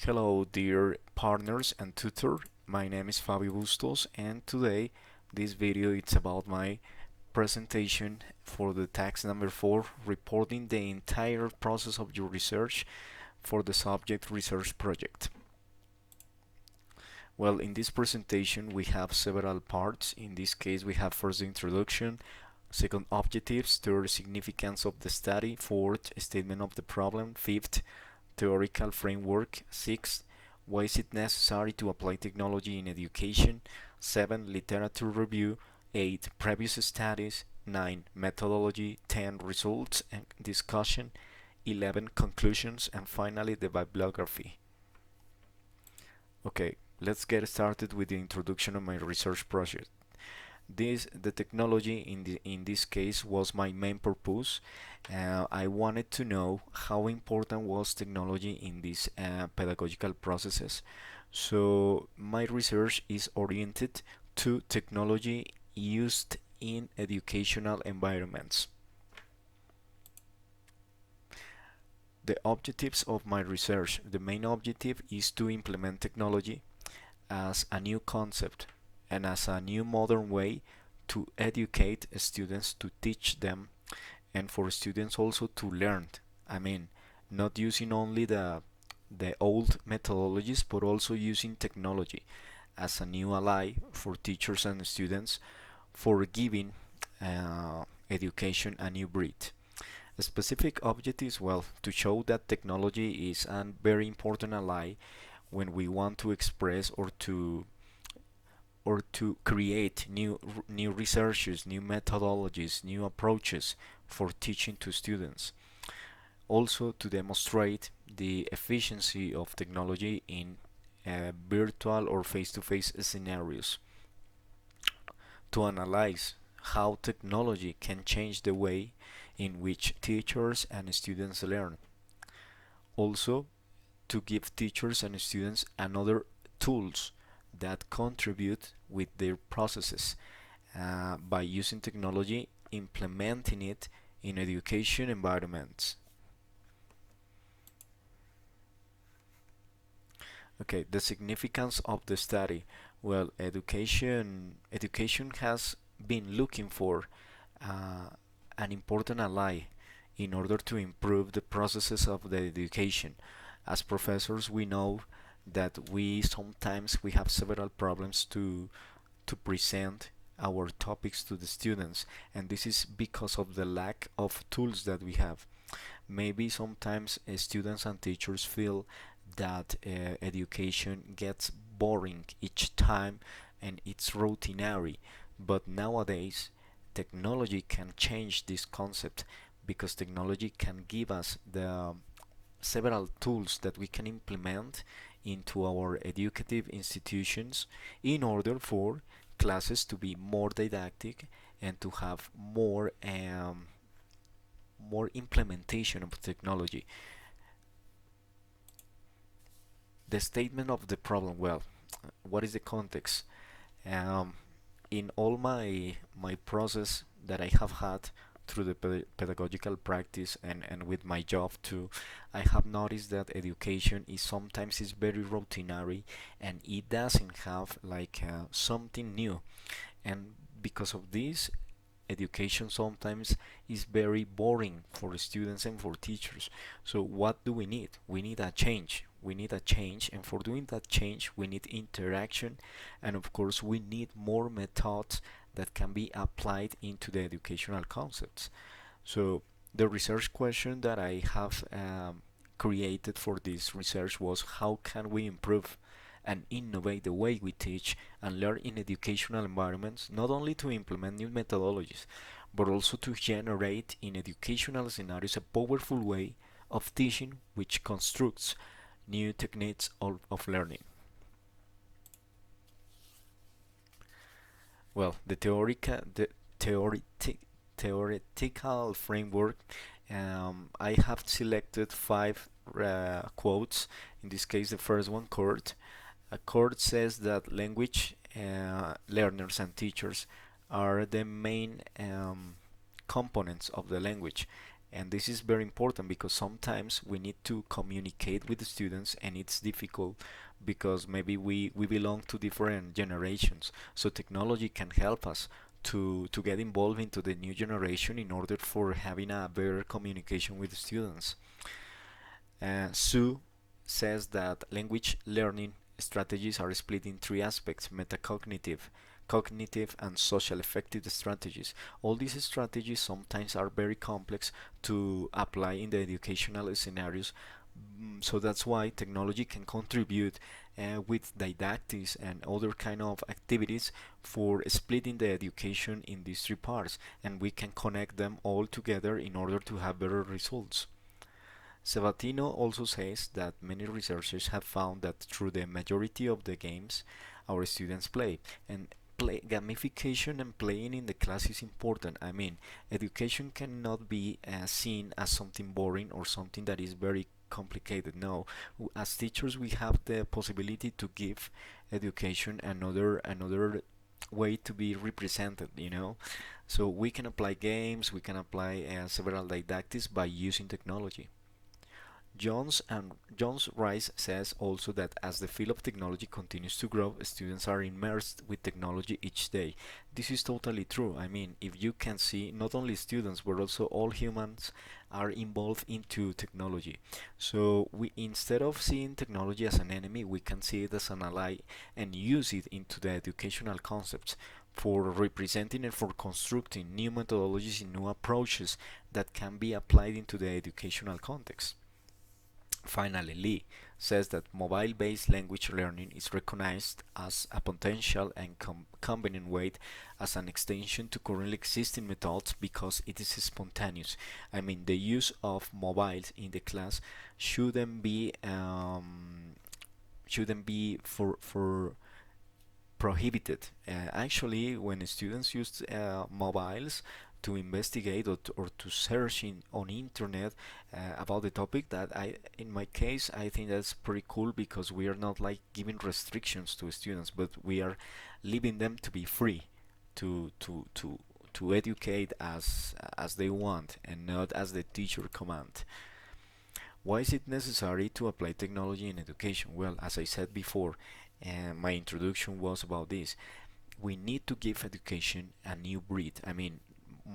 Hello, dear partners and tutor. My name is Fabio Bustos, and today this video is about my presentation for the task number 4, reporting the entire process of your research for the subject research project. Well, in this presentation we have several parts. In this case we have first the introduction, second objectives, third significance of the study, fourth statement of the problem, fifth theoretical framework, sixth why is it necessary to apply technology in education, 7 literature review, 8 previous studies, 9 methodology, 10 results and discussion, 11 conclusions, and finally the bibliography. Okay, let's get started with the introduction of my research project. The technology in this case was my main purpose. I wanted to know how important was technology in these pedagogical processes. So my research is oriented to technology used in educational environments. The objectives of my research. The main objective is to implement technology as a new concept and as a new modern way to educate students, to teach them, and for students also to learn. I mean, not using only the old methodologies, but also using technology as a new ally for teachers and students, for giving education a new breed. Specific objectives, well, to show that technology is a very important ally when we want to express or to create new researches, new methodologies, new approaches for teaching to students. Also to demonstrate the efficiency of technology in virtual or face-to-face scenarios. To analyze how technology can change the way in which teachers and students learn. Also to give teachers and students another tools that contribute with their processes by using technology, implementing it in education environments. Okay, the significance of the study. Well, education has been looking for uh, an important ally in order to improve the processes of the education. As professors, we know that we sometimes we have several problems to present our topics to the students, and this is because of the lack of tools that we have. Maybe sometimes students and teachers feel that education gets boring each time and it's routinary, but nowadays technology can change this concept because technology can give us the several tools that we can implement into our educative institutions in order for classes to be more didactic and to have more implementation of technology. The statement of the problem. Well, what is the context? Um, in all my process that I have had through the pedagogical practice and with my job too, I have noticed that education is sometimes is very routinary and it doesn't have like something new, and because of this education sometimes is very boring for students and for teachers. So what do we need? We need a change. We need a change, and for doing that change, we need interaction, and of course, we need more methods that can be applied into the educational concepts. So the research question that I have created for this research was how can we improve and innovate the way we teach and learn in educational environments, not only to implement new methodologies, but also to generate in educational scenarios a powerful way of teaching which constructs new techniques of learning. Well, the theoretical framework, I have selected five quotes. In this case, the first one, Kurt. Kurt says that language learners and teachers are the main components of the language, And this is very important because sometimes we need to communicate with the students and it's difficult because maybe we belong to different generations. So technology can help us to get involved into the new generation in order for having a better communication with the students. Sue says that language learning strategies are split in three aspects: metacognitive, cognitive, and social affective strategies. All these strategies sometimes are very complex to apply in the educational scenarios. So that's why technology can contribute with didactics and other kind of activities for splitting the education in these three parts, and we can connect them all together in order to have better results. Sabatino also says that many researchers have found that through the majority of the games our students play, and gamification and playing in the class is important. I mean, education cannot be seen as something boring or something that is very complicated. No, as teachers we have the possibility to give education another way to be represented, you know. So we can apply games, we can apply several didactics by using technology. Jones Rice says also that as the field of technology continues to grow, students are immersed with technology each day. This is totally true. I mean, if you can see, not only students but also all humans are involved into technology. So we, instead of seeing technology as an enemy, we can see it as an ally and use it into the educational concepts for representing and for constructing new methodologies and new approaches that can be applied into the educational context. Finally, Lee says that mobile-based language learning is recognized as a potential and convenient way as an extension to currently existing methods because it is spontaneous. I mean, the use of mobiles in the class shouldn't be for prohibited. Actually, when students use mobiles to investigate or to search on internet about the topic, that in my case, I think that's pretty cool because we are not like giving restrictions to students, but we are leaving them to be free to to to to educate as they want and not as the teacher command. Why is it necessary to apply technology in education? Well, as I said before, my introduction was about this. We need to give education a new breed. I mean,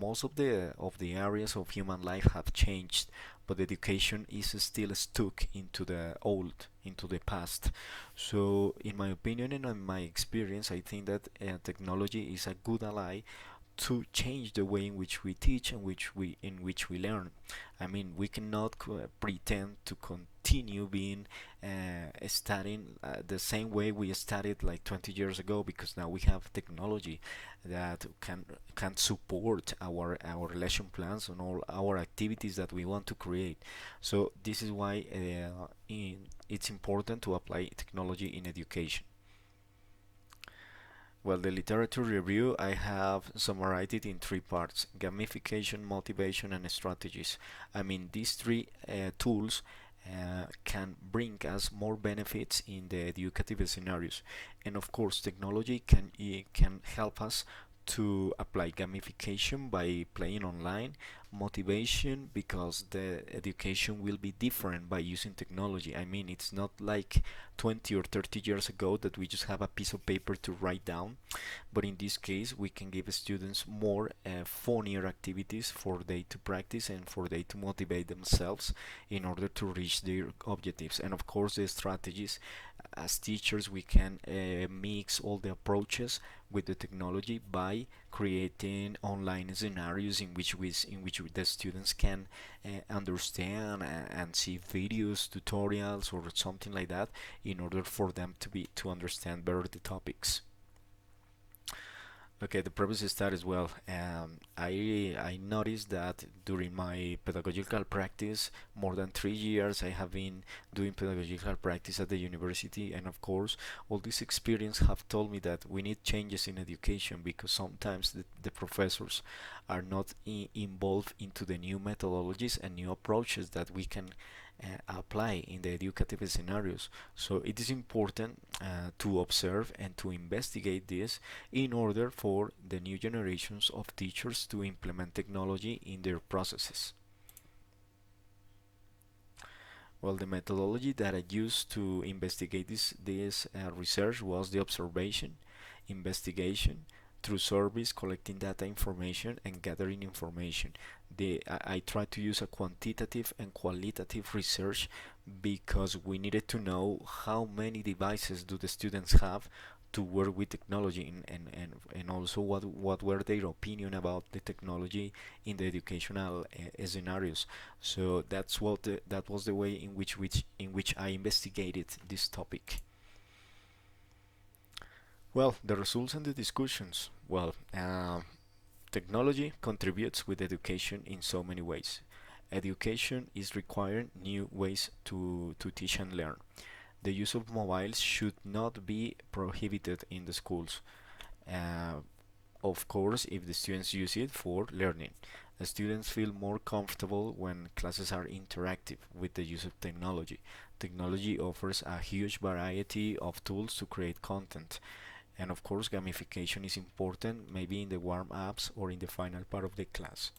most of the areas of human life have changed, but education is still stuck into the old, into the past. So, in my opinion and in my experience, I think that technology is a good ally to change the way in which we teach and which we learn. I mean, we cannot pretend to continue being studying the same way we studied like 20 years ago because now we have technology that can support our lesson plans and all our activities that we want to create. So this is why it's important to apply technology in education. Well, the literature review, I have summarized it in three parts: gamification, motivation, and strategies. I mean, these three tools can bring us more benefits in the educative scenarios. And of course, technology can help us to apply gamification by playing online, motivation because the education will be different by using technology. I mean, it's not like 20 or 30 years ago that we just have a piece of paper to write down, but in this case we can give students more funnier activities for they to practice and for they to motivate themselves in order to reach their objectives. And of course, the strategies, as teachers we can mix all the approaches with the technology by creating online scenarios in which the students can understand and see videos, tutorials, or something like that in order for them to understand better the topics. Okay, the previous start as well. I noticed that during my pedagogical practice, more than 3 years, I have been doing pedagogical practice at the university, and of course, all this experience have told me that we need changes in education because sometimes the professors are not involved into the new methodologies and new approaches that we can apply in the educative scenarios. So it is important to observe and to investigate this in order for the new generations of teachers to implement technology in their processes. Well, the methodology that I used to investigate this research was the observation, investigation, through surveys, collecting data information and gathering information. I tried to use a quantitative and qualitative research because we needed to know how many devices do the students have to work with technology, and also what were their opinion about the technology in the educational scenarios. So that was the way in which I investigated this topic. Well, the results and the discussions. Well, technology contributes with education in so many ways. Education is requiring new ways to teach and learn. The use of mobiles should not be prohibited in the schools. Uh, of course, if the students use it for learning. The students feel more comfortable when classes are interactive with the use of technology. Technology offers a huge variety of tools to create content. And of course, gamification is important, maybe in the warm-ups or in the final part of the class.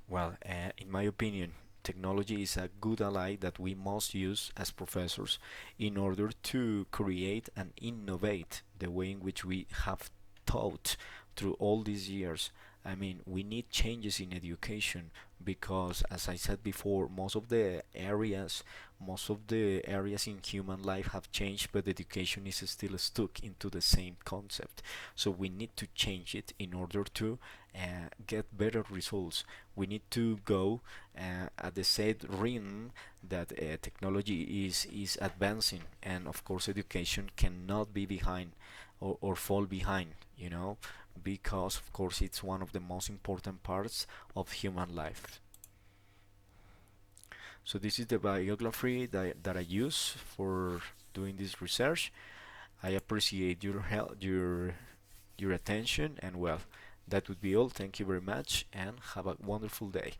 Well, in my opinion, technology is a good ally that we must use as professors in order to create and innovate the way in which we have taught through all these years. I mean, we need changes in education because, as I said before, most of the areas in human life have changed, but education is still stuck into the same concept. So we need to change it in order to get better results. We need to go at the same rhythm that technology is advancing, and of course education cannot be behind or fall behind, because of course it's one of the most important parts of human life. So this is the biography that I use for doing this research. I appreciate your help, your attention, and well, that would be all. Thank you very much, and have a wonderful day.